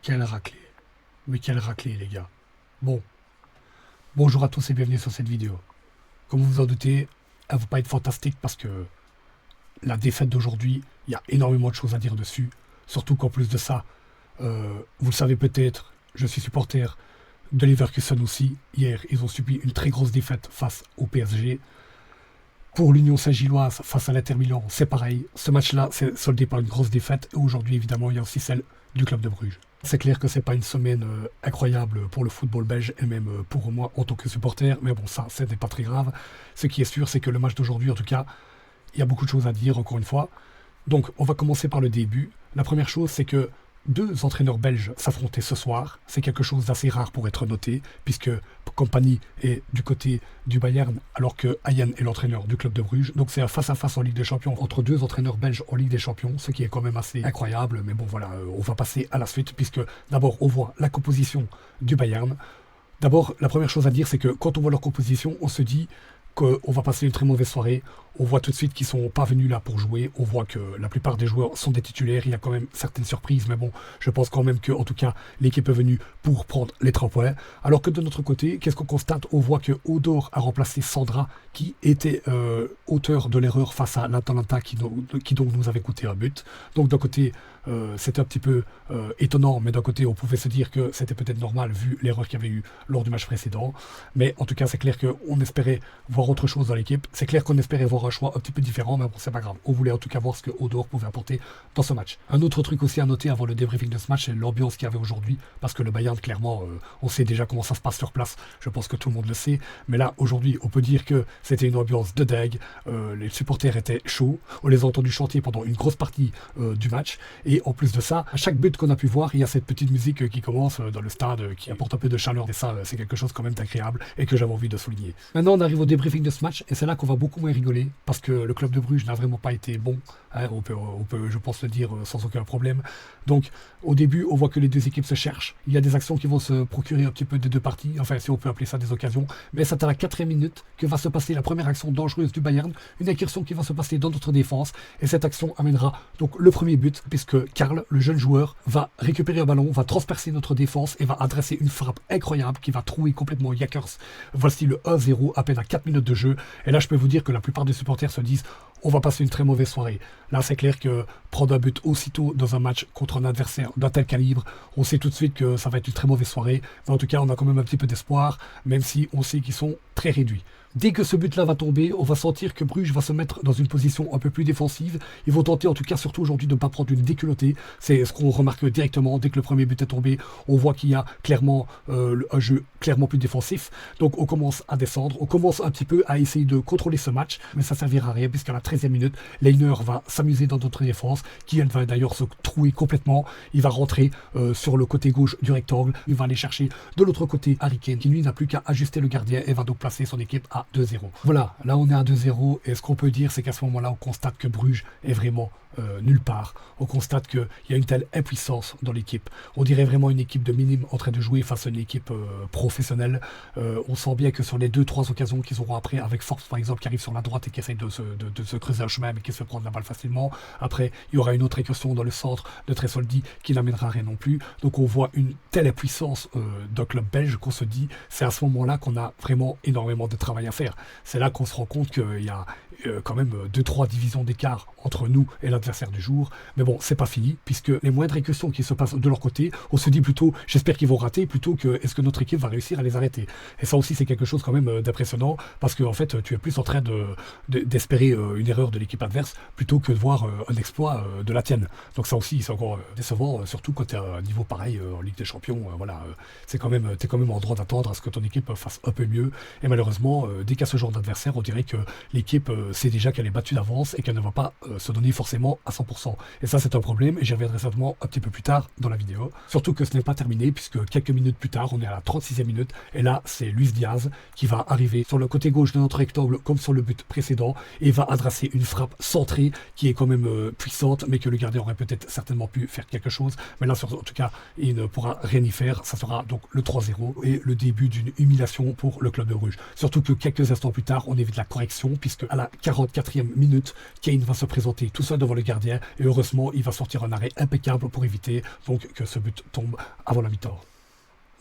Quelle raclée. Mais quelle raclée, les gars. Bon, bonjour à tous et bienvenue sur cette vidéo. Comme vous vous en doutez, elle ne va pas être fantastique parce que la défaite d'aujourd'hui, il y a énormément de choses à dire dessus. Surtout qu'en plus de ça, vous le savez peut-être, je suis supporter de Leverkusen aussi. Hier, ils ont subi une très grosse défaite face au PSG. Pour l'Union Saint-Gilloise face à l'Inter Milan, c'est pareil. Ce match-là, c'est soldé par une grosse défaite. Et aujourd'hui, évidemment, il y a aussi celle du club de Bruges. C'est clair que c'est pas une semaine incroyable pour le football belge et même pour moi en tant que supporter. Mais bon, ça, ce n'est pas très grave. Ce qui est sûr, c'est que le match d'aujourd'hui, en tout cas, il y a beaucoup de choses à dire, encore une fois. Donc, on va commencer par le début. La première chose, c'est que deux entraîneurs belges s'affrontaient ce soir. C'est quelque chose d'assez rare pour être noté, puisque Kompany est du côté du Bayern, alors que Hayen est l'entraîneur du club de Bruges. Donc c'est un face-à-face en Ligue des Champions entre deux entraîneurs belges en Ligue des Champions, ce qui est quand même assez incroyable. Mais bon, voilà, on va passer à la suite, puisque d'abord, on voit la composition du Bayern. D'abord, la première chose à dire, c'est que quand on voit leur composition, on se dit qu'on va passer une très mauvaise soirée. On voit tout de suite qu'ils sont pas venus là pour jouer. On voit que la plupart des joueurs sont des titulaires. Il y a quand même certaines surprises, mais bon, je pense quand même que, en tout cas, l'équipe est venue pour prendre les 3 points. Alors que de notre côté, qu'est-ce qu'on constate? On voit que Odor a remplacé Sandra, qui était auteur de l'erreur face à l'Atalanta, qui donc nous avait coûté un but. Donc d'un côté, c'était un petit peu étonnant, mais d'un côté, on pouvait se dire que c'était peut-être normal vu l'erreur qu'il y avait eu lors du match précédent. Mais en tout cas, c'est clair qu'on espérait voir autre chose dans l'équipe. C'est clair qu'on espérait voir un choix un petit peu différent, mais bon, c'est pas grave. On voulait en tout cas voir ce que Odor pouvait apporter dans ce match. Un autre truc aussi à noter avant le débriefing de ce match, c'est l'ambiance qu'il y avait aujourd'hui, parce que le Bayern, clairement, on sait déjà comment ça se passe sur place. Je pense que tout le monde le sait. Mais là, aujourd'hui, on peut dire que c'était une ambiance de dingue. Les supporters étaient chauds. On les a entendus chanter pendant une grosse partie du match. Et en plus de ça, à chaque but qu'on a pu voir, il y a cette petite musique qui commence dans le stade, qui apporte un peu de chaleur. Et ça, c'est quelque chose quand même d'agréable et que j'avais envie de souligner. Maintenant, on arrive au débriefing de ce match, et c'est là qu'on va beaucoup moins rigoler, parce que le club de Bruges n'a vraiment pas été bon. Hein, on peut, je pense, le dire sans aucun problème. Donc, au début, on voit que les deux équipes se cherchent. Il y a des actions qui vont se procurer un petit peu des deux parties, enfin, si on peut appeler ça des occasions. Mais c'est à la 4e minute que va se passer la première action dangereuse du Bayern, une incursion qui va se passer dans notre défense, et cette action amènera donc le premier but, puisque Karl, le jeune joueur, va récupérer un ballon, va transpercer notre défense et va adresser une frappe incroyable qui va trouer complètement Jakers. Voici le 1-0 à peine à 4 minutes de jeu. Et là, je peux vous dire que la plupart des supporters se disent on va passer une très mauvaise soirée. Là, c'est clair que prendre un but aussitôt dans un match contre un adversaire d'un tel calibre, on sait tout de suite que ça va être une très mauvaise soirée. Mais en tout cas, on a quand même un petit peu d'espoir, même si on sait qu'ils sont très réduits. Dès que ce but-là va tomber, on va sentir que Bruges va se mettre dans une position un peu plus défensive. Ils vont tenter, en tout cas, surtout aujourd'hui, de ne pas prendre une déculottée. C'est ce qu'on remarque directement. Dès que le premier but est tombé, on voit qu'il y a clairement un jeu clairement plus défensif. Donc on commence à descendre. On commence un petit peu à essayer de contrôler ce match. Mais ça ne servira à rien, puisqu'à la 13e minute, Leiner va s'amuser dans notre défense, qui elle va d'ailleurs se trouer complètement. Il va rentrer sur le côté gauche du rectangle. Il va aller chercher de l'autre côté Harry Kane, qui lui n'a plus qu'à ajuster le gardien et va donc placer son équipe à 2-0. Voilà, là on est à 2-0, et ce qu'on peut dire, c'est qu'à ce moment-là, on constate que Bruges est vraiment nulle part. On constate qu'il y a une telle impuissance dans l'équipe. On dirait vraiment une équipe de minimes en train de jouer face à une équipe professionnelle. On sent bien que sur les 2-3 occasions qu'ils auront après, avec Force par exemple, qui arrive sur la droite et qui essaye de se creuser un chemin, mais qui se fait prendre la balle facilement. Après, il y aura une autre incursion dans le centre de Tresoldi qui n'amènera rien non plus. Donc on voit une telle impuissance d'un club belge qu'on se dit, c'est à ce moment-là qu'on a vraiment énormément de travail à faire. C'est là qu'on se rend compte qu'il y a quand même 2-3 divisions d'écart entre nous et l'adversaire du jour. Mais bon, c'est pas fini, puisque les moindres incursions qui se passent de leur côté, on se dit plutôt, j'espère qu'ils vont rater, plutôt que est-ce que notre équipe va réussir à les arrêter. Et ça aussi, c'est quelque chose quand même d'impressionnant, parce qu'en fait, tu es plus en train d'espérer une erreur de l'équipe adverse, plutôt que de voir un exploit de la tienne. Donc ça aussi, c'est encore décevant, surtout quand tu es à un niveau pareil en Ligue des Champions. Voilà, t'es quand même en droit d'attendre à ce que ton équipe fasse un peu mieux. Et malheureusement, dès qu'il y a ce genre d'adversaire, on dirait que l'équipe sait déjà qu'elle est battue d'avance et qu'elle ne va pas se donner forcément à 100%. Et ça, c'est un problème, et j'y reviendrai certainement un petit peu plus tard dans la vidéo. Surtout que ce n'est pas terminé, puisque quelques minutes plus tard, on est à la 36e minute, et là, c'est Luis Diaz qui va arriver sur le côté gauche de notre rectangle, comme sur le but précédent, et va adresser une frappe centrée, qui est quand même puissante, mais que le gardien aurait peut-être certainement pu faire quelque chose. Mais là, en tout cas, il ne pourra rien y faire. Ça sera donc le 3-0, et le début d'une humiliation pour le club de Bruges. Surtout que quelques instants plus tard, on évite la correction, puisque à la 44e minute, Kane va se présenter tout seul devant le gardien et heureusement, il va sortir un arrêt impeccable pour éviter donc que ce but tombe avant la mi-temps.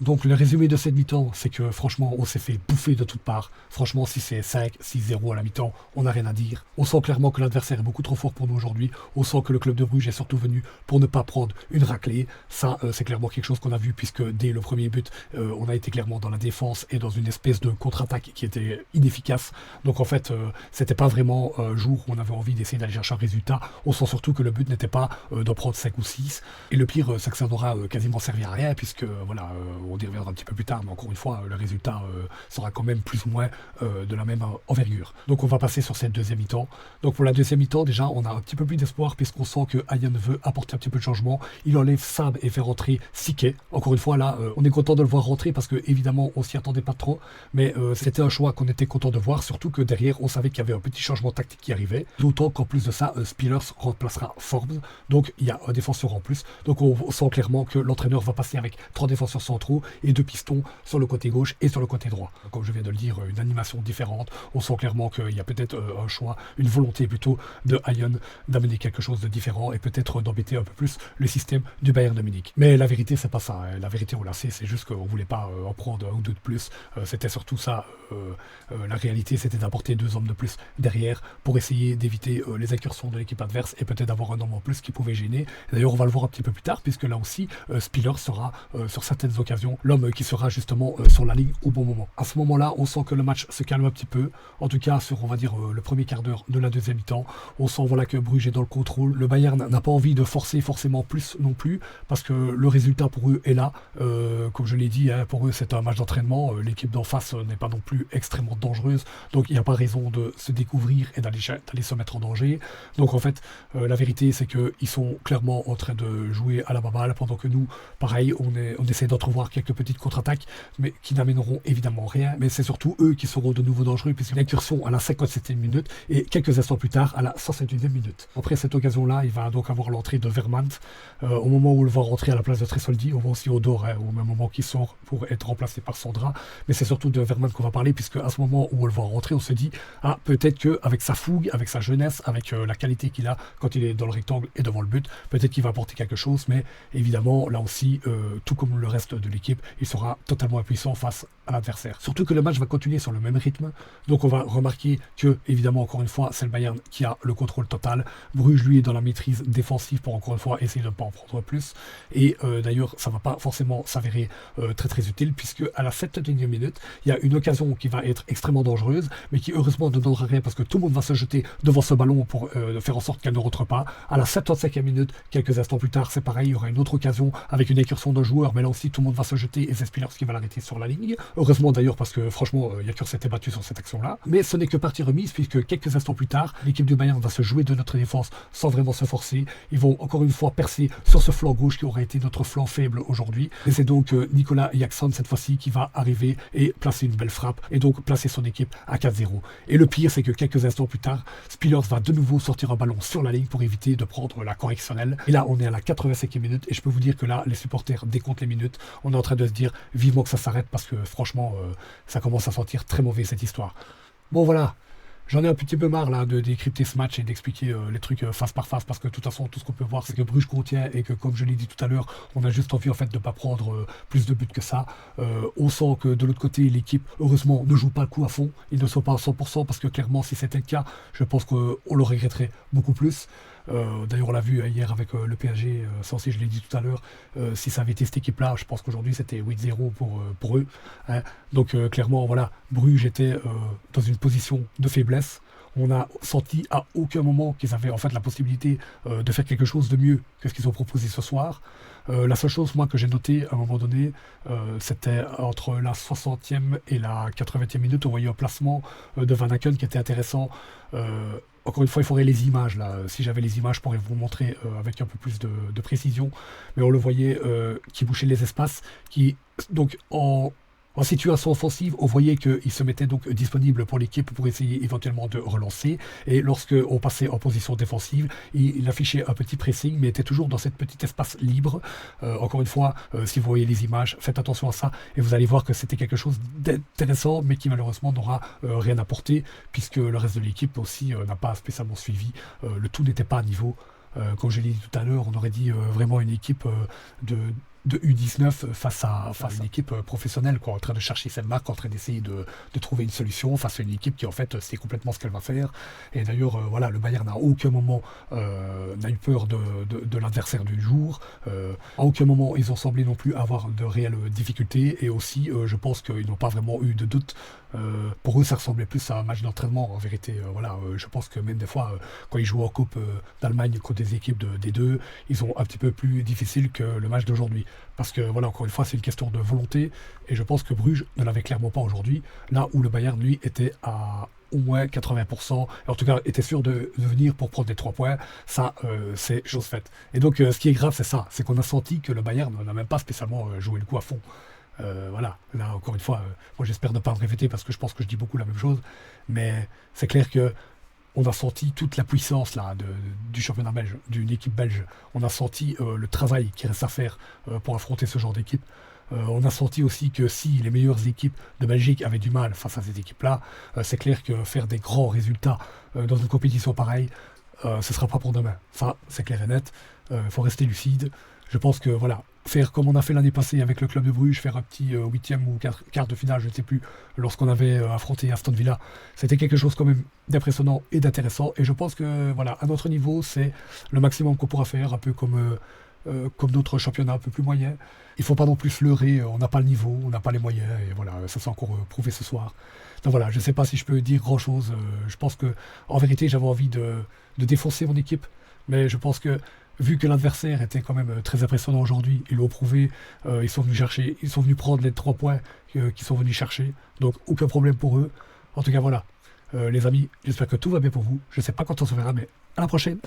Donc le résumé de cette mi-temps, c'est que franchement, on s'est fait bouffer de toutes parts. Franchement, si c'est 5-6-0 à la mi-temps, on n'a rien à dire. On sent clairement que l'adversaire est beaucoup trop fort pour nous aujourd'hui. On sent que le club de Bruges est surtout venu pour ne pas prendre une raclée. Ça, c'est clairement quelque chose qu'on a vu puisque dès le premier but, on a été clairement dans la défense et dans une espèce de contre-attaque qui était inefficace. Donc en fait, c'était pas vraiment un jour où on avait envie d'essayer d'aller chercher un résultat. On sent surtout que le but n'était pas d'en prendre 5 ou 6. Et le pire, c'est que ça n'aura quasiment servi à rien puisque voilà, on y reviendra un petit peu plus tard, mais encore une fois, le résultat sera quand même plus ou moins de la même envergure. Donc on va passer sur cette deuxième mi-temps. Donc pour la deuxième mi-temps, déjà, on a un petit peu plus d'espoir puisqu'on sent que Ayan veut apporter un petit peu de changement. Il enlève Sam et fait rentrer Siké. Encore une fois, là, on est content de le voir rentrer parce que évidemment, on s'y attendait pas trop, mais c'était un choix qu'on était content de voir, surtout que derrière, on savait qu'il y avait un petit changement tactique qui arrivait. D'autant qu'en plus de ça, Spillers remplacera Forbes, donc il y a un défenseur en plus. Donc on sent clairement que l'entraîneur va passer avec 3 défenseurs centraux et 2 pistons sur le côté gauche et sur le côté droit. Comme je viens de le dire, une animation différente. On sent clairement qu'il y a peut-être un choix, une volonté plutôt de Ayan d'amener quelque chose de différent et peut-être d'embêter un peu plus le système du Bayern de Munich. Mais la vérité, c'est pas ça. La vérité, on l'a sait, c'est juste qu'on voulait pas en prendre un ou deux de plus. C'était surtout ça. La réalité, c'était d'apporter 2 hommes de plus derrière pour essayer d'éviter les incursions de l'équipe adverse et peut-être avoir un homme en plus qui pouvait gêner. D'ailleurs, on va le voir un petit peu plus tard puisque là aussi, Spiller sera sur certaines occasions l'homme qui sera justement sur la ligne au bon moment. À ce moment-là, on sent que le match se calme un petit peu. En tout cas, sur, on va dire, le premier quart d'heure de la deuxième mi-temps, on sent voilà, que Bruges est dans le contrôle. Le Bayern n'a pas envie de forcer forcément plus non plus, parce que le résultat pour eux est là. Comme je l'ai dit, hein, pour eux, c'est un match d'entraînement. L'équipe d'en face n'est pas non plus extrêmement dangereuse, donc il n'y a pas raison de se découvrir et d'aller se mettre en danger. Donc en fait, la vérité, c'est qu'ils sont clairement en train de jouer à la baballe, pendant que nous, pareil, on essaie d'entrevoir quelques petites contre-attaques, mais qui n'amèneront évidemment rien. Mais c'est surtout eux qui seront de nouveau dangereux, puisqu'une incursion à la 57e minute et quelques instants plus tard à la 61e minute. Après cette occasion-là, il va donc avoir l'entrée de Vermand. Au moment où il va rentrer à la place de Tresoldi, on voit aussi Odor, hein, au même moment qu'il sort pour être remplacé par Sandra. Mais c'est surtout de Vermand qu'on va parler, puisque à ce moment où on le voit rentrer, on se dit, ah, peut-être qu'avec sa fougue, avec sa jeunesse, avec la qualité qu'il a quand il est dans le rectangle et devant le but, peut-être qu'il va apporter quelque chose. Mais évidemment, là aussi, tout comme le reste de l'équipe, il sera totalement impuissant face à l'adversaire. Surtout que le match va continuer sur le même rythme. Donc on va remarquer que, évidemment, encore une fois, c'est le Bayern qui a le contrôle total. Bruges, lui, est dans la maîtrise défensive pour, encore une fois, essayer de ne pas en prendre plus. Et d'ailleurs, ça ne va pas forcément s'avérer très très utile, puisque à la 71e minute, il y a une occasion qui va être extrêmement dangereuse, mais qui heureusement ne donnera rien, parce que tout le monde va se jeter devant ce ballon pour faire en sorte qu'elle ne rentre pas. À la 75e minute, quelques instants plus tard, c'est pareil, il y aura une autre occasion avec une incursion d'un joueur, mais là aussi, tout le monde va se jeter et c'est Spillers qui va l'arrêter sur la ligne. Heureusement d'ailleurs, parce que franchement, Yakur s'était battu sur cette action-là. Mais ce n'est que partie remise, puisque quelques instants plus tard, l'équipe du Bayern va se jouer de notre défense sans vraiment se forcer. Ils vont encore une fois percer sur ce flanc gauche qui aurait été notre flanc faible aujourd'hui. Et c'est donc Nicolas Jackson cette fois-ci qui va arriver et placer une belle frappe et donc placer son équipe à 4-0. Et le pire, c'est que quelques instants plus tard, Spillers va de nouveau sortir un ballon sur la ligne pour éviter de prendre la correctionnelle. Et là, on est à la 85e minute et je peux vous dire que là, les supporters décomptent les minutes. On est en train de se dire vivement que ça s'arrête parce que franchement, ça commence à sentir très mauvais cette histoire. Bon voilà. J'en ai un petit peu marre là de décrypter ce match et d'expliquer les trucs face par face, parce que de toute façon tout ce qu'on peut voir c'est que Bruges contient et que, comme je l'ai dit tout à l'heure, on a juste envie en fait de ne pas prendre plus de buts que ça. On sent que de l'autre côté l'équipe heureusement ne joue pas le coup à fond, ils ne sont pas à 100%, parce que clairement si c'était le cas, je pense qu'on le regretterait beaucoup plus. D'ailleurs on l'a vu hier avec le PSG, si je l'ai dit tout à l'heure, si ça avait été cette équipe là, je pense qu'aujourd'hui c'était 8-0 pour eux, hein. Donc clairement voilà, Bruges était dans une position de faiblesse. On a senti à aucun moment qu'ils avaient en fait la possibilité de faire quelque chose de mieux que ce qu'ils ont proposé ce soir. La seule chose moi que j'ai noté à un moment donné, c'était entre la 60e et la 80e minute, on voyait un placement de Van Aken qui était intéressant. Encore une fois, il faudrait les images là. Si j'avais les images, je pourrais vous montrer avec un peu plus de précision. Mais on le voyait qui bouchait les espaces, qui donc en En situation offensive, on voyait qu'il se mettait donc disponible pour l'équipe pour essayer éventuellement de relancer. Et lorsque on passait en position défensive, il affichait un petit pressing, mais était toujours dans cet petit espace libre. Encore une fois, si vous voyez les images, faites attention à ça et vous allez voir que c'était quelque chose d'intéressant, mais qui malheureusement n'aura rien apporté, puisque le reste de l'équipe aussi n'a pas spécialement suivi. Le tout n'était pas à niveau. Comme je l'ai dit tout à l'heure, on aurait dit vraiment une équipe de U19 face à une équipe professionnelle, quoi, en train de chercher cette marque, en train d'essayer de trouver une solution face à une équipe qui en fait sait complètement ce qu'elle va faire. Et d'ailleurs, voilà, le Bayern n'a à aucun moment n'a eu peur de l'adversaire du jour. À aucun moment ils ont semblé non plus avoir de réelles difficultés. Et aussi, je pense qu'ils n'ont pas vraiment eu de doute. Pour eux, ça ressemblait plus à un match d'entraînement. En vérité, voilà, je pense que même des fois, quand ils jouent en Coupe d'Allemagne contre des équipes des deux, ils ont un petit peu plus difficile que le match d'aujourd'hui. Parce que, voilà, encore une fois, c'est une question de volonté. Et je pense que Bruges ne l'avait clairement pas aujourd'hui. Là où le Bayern, lui, était à au moins 80%, et en tout cas était sûr de venir pour prendre les 3 points, ça c'est chose faite. Et donc ce qui est grave c'est ça, c'est qu'on a senti que le Bayern n'a même pas spécialement joué le coup à fond. Voilà, là encore une fois, moi j'espère ne pas me répéter parce que je pense que je dis beaucoup la même chose, mais c'est clair que on a senti toute la puissance là, du championnat belge, d'une équipe belge. On a senti le travail qui reste à faire pour affronter ce genre d'équipe. On a senti aussi que si les meilleures équipes de Belgique avaient du mal face à ces équipes-là, c'est clair que faire des grands résultats dans une compétition pareille, ce ne sera pas pour demain. Ça, c'est clair et net. Il faut rester lucide. Je pense que voilà, faire comme on a fait l'année passée avec le club de Bruges, faire un petit huitième ou quart de finale, je ne sais plus, lorsqu'on avait affronté Aston Villa, c'était quelque chose quand même d'impressionnant et d'intéressant. Et je pense que voilà, à notre niveau, c'est le maximum qu'on pourra faire, un peu comme notre championnat un peu plus moyen. Il ne faut pas non plus se leurrer, on n'a pas le niveau, on n'a pas les moyens, et voilà, ça s'est encore prouvé ce soir. Donc voilà, je ne sais pas si je peux dire grand-chose. Je pense que, en vérité, j'avais envie de défoncer mon équipe, mais je pense que vu que l'adversaire était quand même très impressionnant aujourd'hui, ils l'ont prouvé, ils sont venus prendre les 3 points qu'ils sont venus chercher, donc aucun problème pour eux. En tout cas voilà, les amis, j'espère que tout va bien pour vous. Je ne sais pas quand on se verra, mais à la prochaine.